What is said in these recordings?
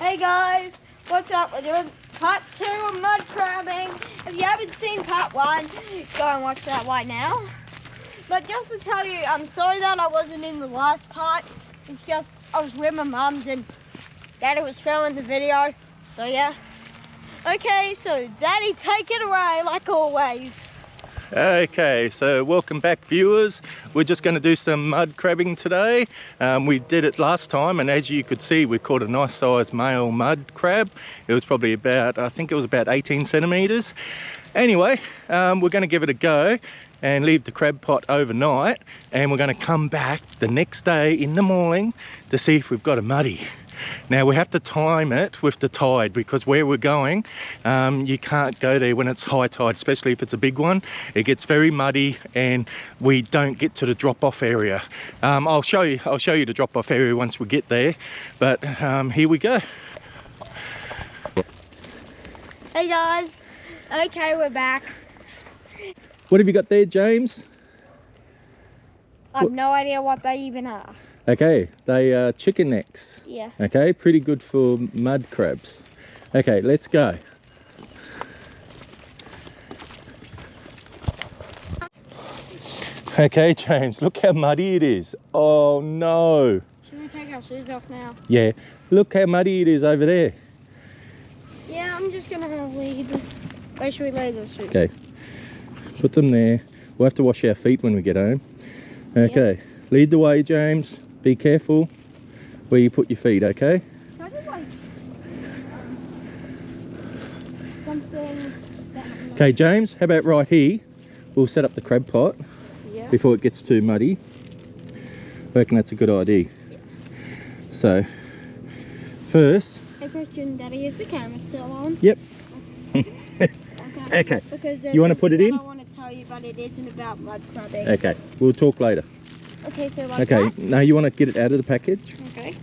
Hey guys, what's up? We're doing part 2 of mud crabbing. If you haven't seen part 1, go and watch that right now. But just to tell you, I'm sorry that I wasn't in the last part. It's just I was with my mums and Daddy was filming the video. So yeah. Okay, so Daddy, take it away like always. Okay, so welcome back viewers. We're just going to do some mud crabbing today. We did it last time, and as you could see, we caught a nice sized male mud crab. It was probably about, I think it was about 18 centimeters. Anyway, we're going to give it a go and leave the crab pot overnight, and we're going to come back the next day in the morning to see if we've got a muddy. Now we have to time it with the tide, because where we're going, you can't go there when it's high tide, especially if it's a big one. It gets very muddy and we don't get to the drop-off area. I'll show you the drop-off area once we get there, but here we go. Hey guys, okay, we're back. What have you got there, James? I have no idea what they even are. Okay, they are chicken necks. Yeah. Okay, pretty good for mud crabs. Okay, let's go. Okay, James, look how muddy it is. Oh no. Should we take our shoes off now? Yeah, look how muddy it is over there. Yeah, I'm just gonna leave. Where should we lay those shoes? Okay, put them there. We'll have to wash our feet when we get home. Okay, yeah. Lead the way, James. Be careful where you put your feet, okay? Can I just like something that... Okay, James, how about right here? We'll set up the crab pot before it gets too muddy. I reckon that's a good idea. Yeah. So, first... Hey question, Daddy, is the camera still on? Yep. Okay. Okay. Because you want to put it in? I want to tell you, but it isn't about mud crabbing. Okay, we'll talk later. Okay, so like okay, that? now you want to get it out of the package? Okay.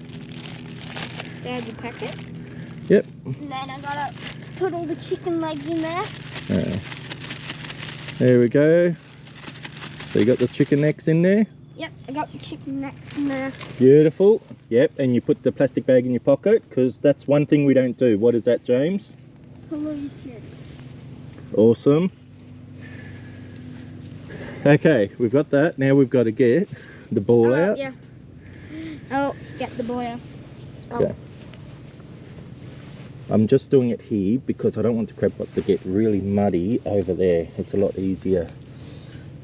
So I just pack it? Yep. And then I gotta put all the chicken legs in there. There we go. So you got the chicken necks in there? Yep, I got the chicken necks in there. Beautiful. Yep, and you put the plastic bag in your pocket, because that's one thing we don't do. What is that, James? Pollution. Awesome. Okay, we've got that. Now we've got to get the ball out. Yeah. Oh, get the boy out. Oh. Okay. I'm just doing it here because I don't want the crab pot to get really muddy over there. It's a lot easier.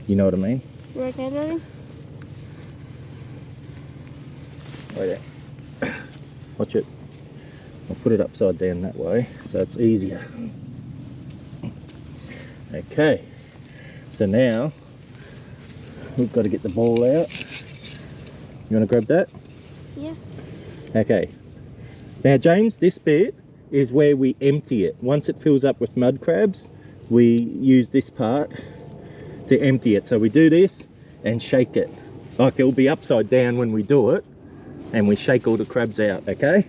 You know what I mean? You okay, Daddy? Right there. Watch it. I'll put it upside down that way so it's easier. Okay. So now we've got to get the ball out. You want to grab that? Yeah. Okay. Now, James, this bit is where we empty it. Once it fills up with mud crabs, we use this part to empty it. So we do this and shake it. Like it'll be upside down when we do it, and we shake all the crabs out, okay?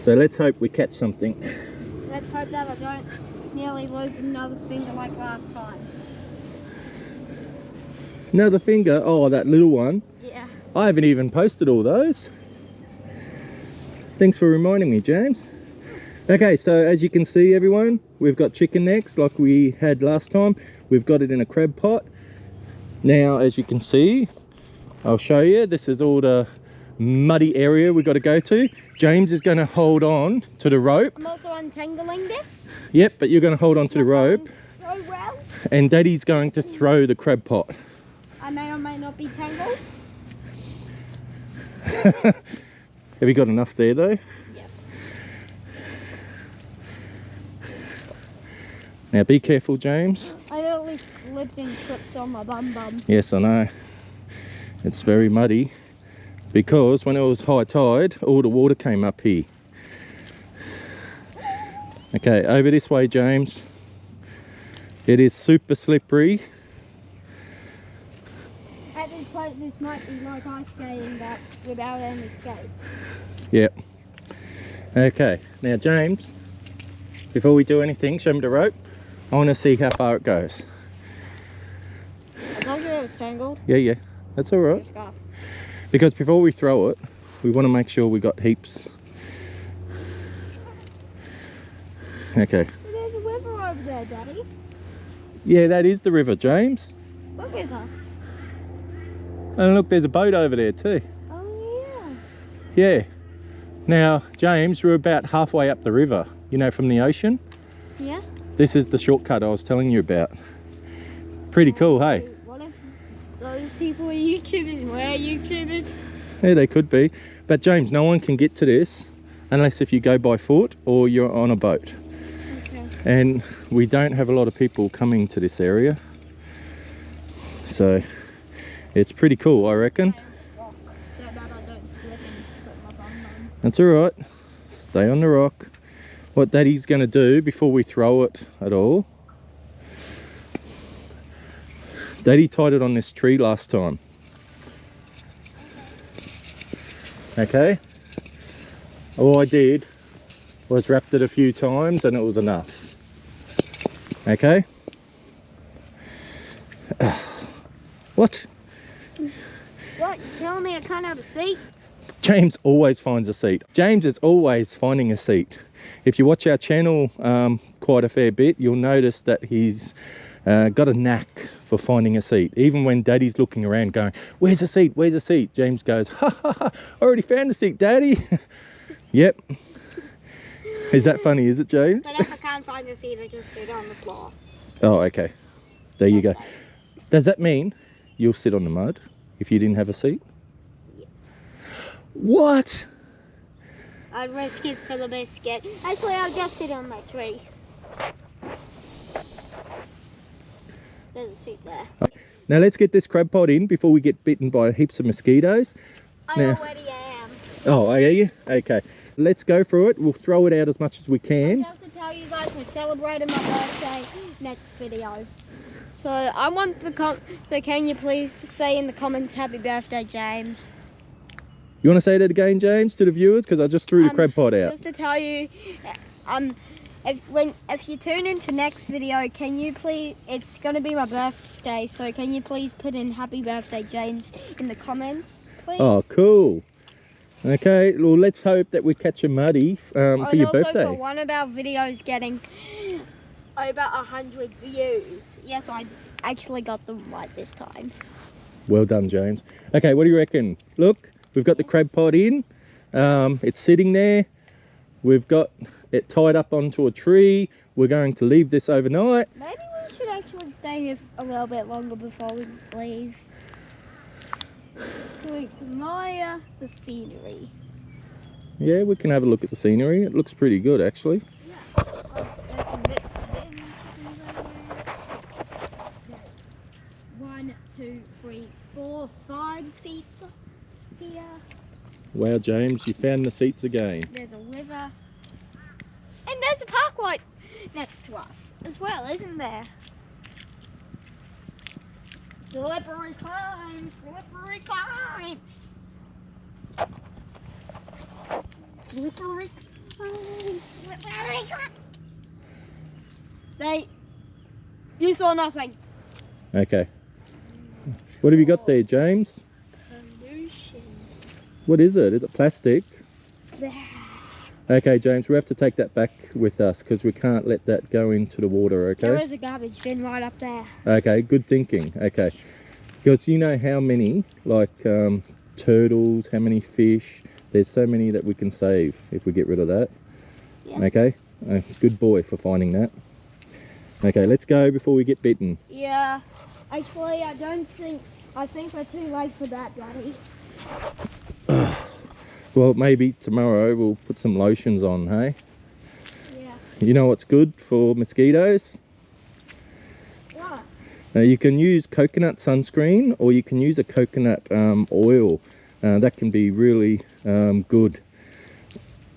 So let's hope we catch something. Let's hope that I don't nearly lose another finger like last time. Another finger? Oh, that little one. Yeah. I haven't even posted all those. Thanks for reminding me, James. Okay, so as you can see, everyone, we've got chicken necks like we had last time. We've got it in a crab pot. Now, as you can see, I'll show you, this is all the muddy area we've got to go to. James is going to hold on to the rope. I'm also untangling this. Yep, but you're going to hold on to the rope. So well. And Daddy's going to throw the crab pot. I may or may not be tangled. Have you got enough there though? Yes. Now be careful, James. I nearly slipped and tripped on my bum. Yes, I know. It's very muddy because when it was high tide, all the water came up here. Okay, over this way, James. It is super slippery. At this point, this might be like ice skating, but without any skates. Yep. Okay, now James, before we do anything, show me the rope. I want to see how far it goes. I told you it was tangled. Yeah, that's all right. Because before we throw it, we want to make sure we got heaps Okay. There's a river over there, Daddy. Yeah, that is the river, James. What river? And look, there's a boat over there too. Oh, Yeah. Now, James, we're about halfway up the river, you know, from the ocean. yeah. Yeah? This is the shortcut I was telling you about. Pretty cool, hey? What if those people are YouTubers? We're YouTubers. Yeah, they could be. But James, no one can get to this unless if you go by foot or you're on a boat. Okay. And we don't have a lot of people coming to this area. So it's pretty cool, I reckon. So that I don't slip and put my bum on. That's all right. Stay on the rock. What Daddy's going to do before we throw it at all, Daddy tied it on this tree last time. Okay. All I did was wrapped it a few times and it was enough. Okay. What? What? You telling me I can't have a seat? James always finds a seat. James is always finding a seat. If you watch our channel quite a fair bit, you'll notice that he's got a knack for finding a seat. Even when Daddy's looking around going, where's a seat, where's a seat? James goes, ha ha ha, already found a seat, Daddy. Yep. Is that funny, is it, James? But if I can't find a seat, I just sit on the floor. Oh, okay. There you go. Does that mean you'll sit on the mud if you didn't have a seat? Yes. What? I'd risk it for the biscuit. Actually, I'll just sit on that tree. There's a seat there. Now let's get this crab pot in before we get bitten by heaps of mosquitoes. I Now- already am. Oh, are you? Okay. Let's go through it. We'll throw it out as much as we can. Just to tell you guys, we're celebrating my birthday next video. So I want the so can you please say in the comments, happy birthday, James? You want to say that again, James, to the viewers? Because I just threw the crab pot out. Just to tell you, if you tune in for next video, can you please? It's gonna be my birthday, so can you please put in happy birthday, James, in the comments, please? Oh, cool. Okay, well, let's hope that we catch a muddy for your also birthday. for one of our videos getting over 100 views. Yes, I actually got them right this time. Well done, James. Okay, what do you reckon? Look, we've got the crab pot in. It's sitting there. We've got it tied up onto a tree. We're going to leave this overnight. Maybe we should actually stay here a little bit longer before we leave. To admire the scenery. Yeah, we can have a look at the scenery. It looks pretty good, actually. Yeah. There's some bits of chickens over there. 1, 2, 3, 4, 5 seats here. Wow, James, you found the seats again. There's a river. And there's a park right next to us as well, isn't there? Slippery climb, slippery climb. Slippery climb, slippery climb. You saw nothing. Okay. What have you got there, James? Pollution. What is it? Is it plastic? Okay, James, we have to take that back with us because we can't let that go into the water, okay? There is a garbage bin right up there. Okay, good thinking. Okay. Because you know how many, like turtles, how many fish, there's so many that we can save if we get rid of that. Yeah. Okay? Good boy for finding that. Okay, let's go before we get bitten. Yeah. Actually, I think we're too late for that, Daddy. Well, maybe tomorrow we'll put some lotions on, hey? Yeah. You know what's good for mosquitoes? What? Now you can use coconut sunscreen or you can use a coconut oil. That can be really good.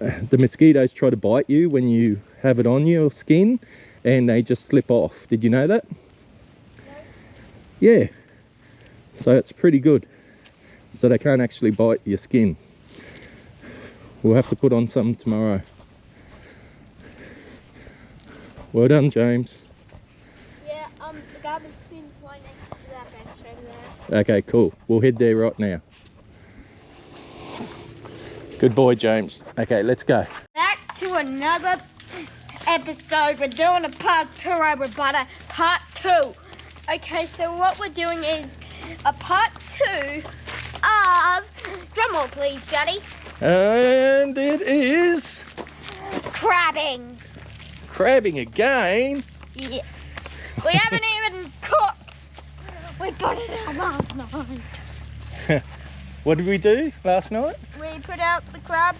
The mosquitoes try to bite you when you have it on your skin and they just slip off. Did you know that? No. Yeah. So it's pretty good. So they can't actually bite your skin. We'll have to put on some tomorrow. Well done, James. Yeah, the garbage bin's right next to that bench over there. Okay, cool. We'll head there right now. Good boy, James. Okay, let's go. Back to another episode. We're doing a part 2, everybody. Part 2. Okay, so what we're doing is a part 2 of... Drumroll, please, Daddy. And it is Crabbing. crabbing again. Yeah. We haven't even cooked. We got it out last night. What did we do last night? We put out the crab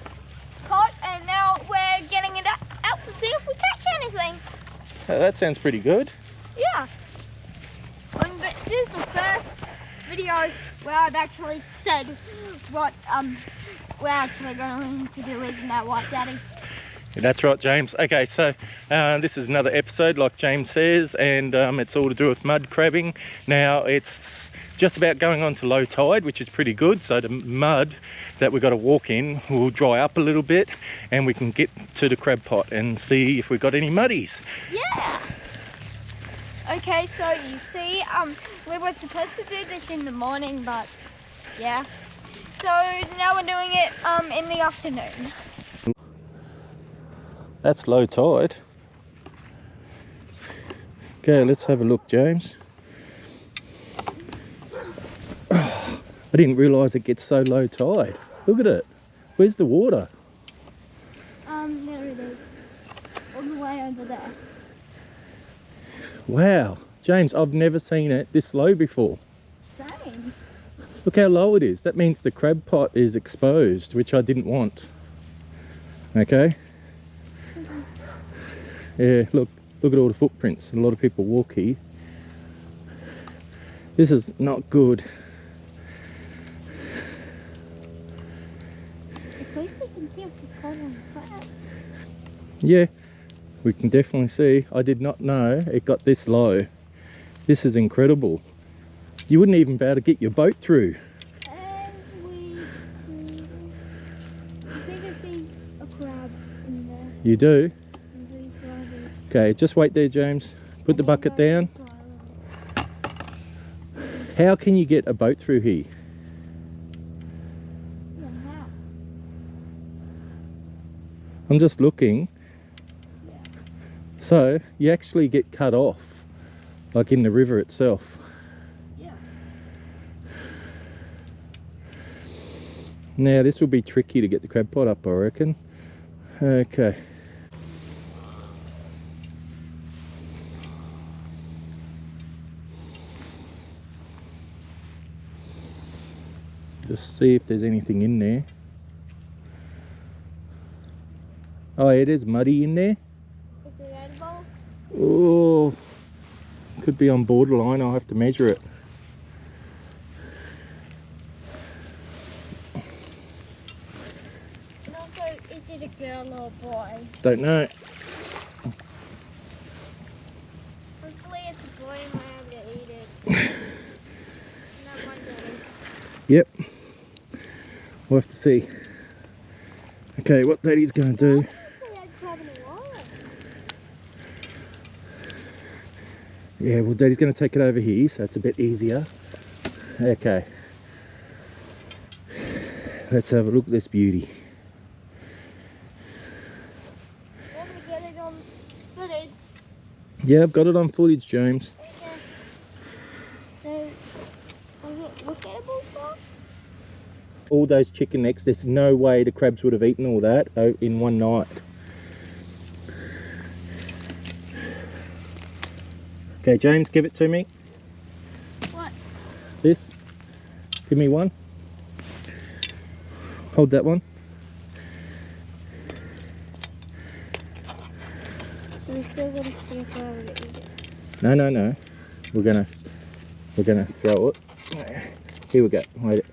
pot and now we're getting it out to see if we catch anything. Oh, that sounds pretty good. Yeah. And this is the first video where I've actually said what we're actually going to do, isn't that right, Daddy? That's right, James. Okay, so this is another episode, like James says, and it's all to do with mud crabbing. Now, it's just about going on to low tide, which is pretty good. So the mud that we've got to walk in will dry up a little bit, and we can get to the crab pot and see if we've got any muddies. Yeah. Okay, so you see, we were supposed to do this in the morning, but yeah. So now we're doing it in the afternoon. That's low tide. Okay, let's have a look, James. Oh, I didn't realise it gets so low tide. Look at it. Where's the water? There it is. All the way over there. Wow. James, I've never seen it this low before. Same. Look how low it is. That means the crab pot is exposed, which I didn't want. Okay. Yeah, look at all the footprints. A lot of people walk here. This is not good. At least we can see if it's cold on the flats. Yeah, we can definitely see. I did not know it got this low. This is incredible. You wouldn't even be able to get your boat through. And we think I see a crab in there. You do? And we grab it. Okay, just wait there, James. Put the bucket down. How can you get a boat through here? Yeah, how? I'm just looking. So you actually get cut off, like in the river itself. Yeah. Now this will be tricky to get the crab pot up, I reckon. Okay. Just see if there's anything in there. Oh, it is muddy in there. Is it edible? Oh, could be on borderline. I'll have to measure it. And also, is it a girl or a boy? Don't know. Hopefully it's a boy and we're able to eat it. Not one day. Yep. We'll have to see. Okay, what Daddy's going to do. Yeah, well, Daddy's going to take it over here, so it's a bit easier. Okay. Let's have a look at this beauty. Want me to get it on footage? Yeah, I've got it on footage, James. Okay. So, was it look edible stuff? All those chicken necks, there's no way the crabs would have eaten all that in one night. Okay, James, give it to me. What? This. Give me one. Hold that one. So we still gotta see if we're able to eat it. No. We're gonna throw it. Here we go. Wait.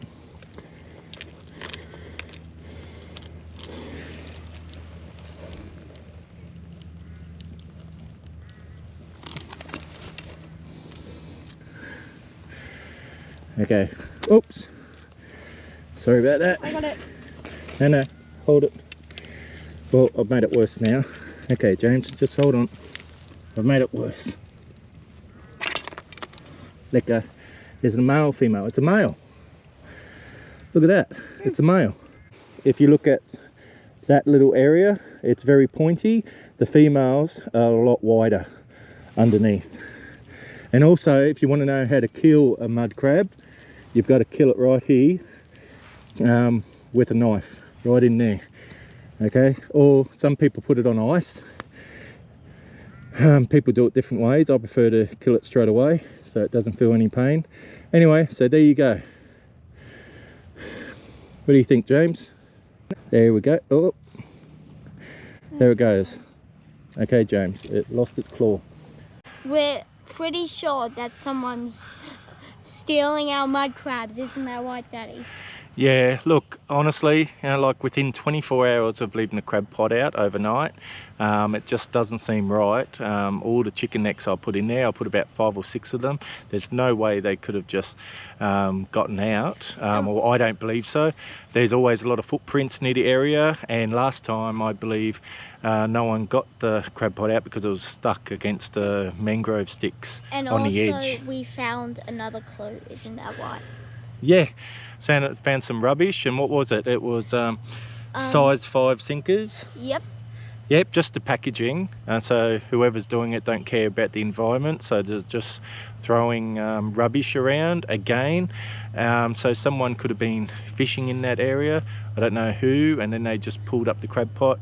Okay. Oops. Sorry about that. I got it. No. Hold it. Well, I've made it worse now. Okay, James, just hold on. I've made it worse. Let go. There's a male, female. It's a male. Look at that. It's a male. If you look at that little area, it's very pointy. The females are a lot wider underneath. And also, if you want to know how to kill a mud crab, you've got to kill it right here with a knife, right in there. Okay, or some people put it on ice. People do it different ways. I prefer to kill it straight away so it doesn't feel any pain. Anyway, so there you go. What do you think, James? There we go. Oh, there it goes. Okay, James, it lost its claw. We're pretty sure that someone's stealing our mud crabs, isn't that right, Daddy? Yeah, look, honestly, you know, like within 24 hours of leaving the crab pot out overnight, it just doesn't seem right. All the chicken necks I put in there, I put about 5 or 6 of them. There's no way they could have just gotten out, or I don't believe so. There's always a lot of footprints near the area, and last time I believe no one got the crab pot out because it was stuck against the mangrove sticks and on the edge. And also we found another clue, isn't that right? Yeah, found some rubbish, and what was it? It was size 5 sinkers. Yep. Yep, just the packaging, and so whoever's doing it don't care about the environment, so they're just throwing rubbish around again. So someone could have been fishing in that area, I don't know who, and then they just pulled up the crab pot.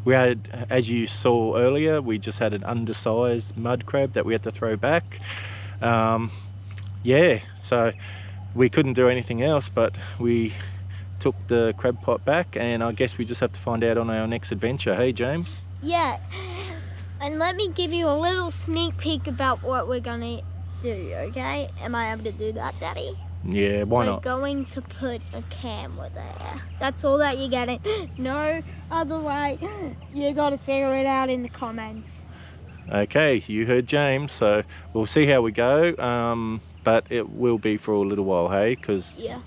We had, as you saw earlier, we just had an undersized mud crab that we had to throw back. Yeah, so we couldn't do anything else, but we took the crab pot back, and I guess we just have to find out on our next adventure. Hey, James? Yeah, and let me give you a little sneak peek about what we're gonna do, okay? Am I able to do that, Daddy? Yeah, why not? We're going to put a camera there. That's all that you're getting. No other way. You gotta figure it out in the comments. Okay, you heard James, so we'll see how we go. But it will be for a little while, hey? Because yeah.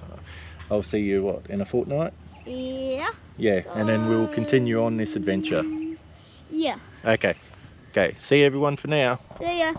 I'll see you, what, in a fortnight? Yeah. Yeah, and then we'll continue on this adventure. Yeah. Okay. Okay, see everyone for now. See ya.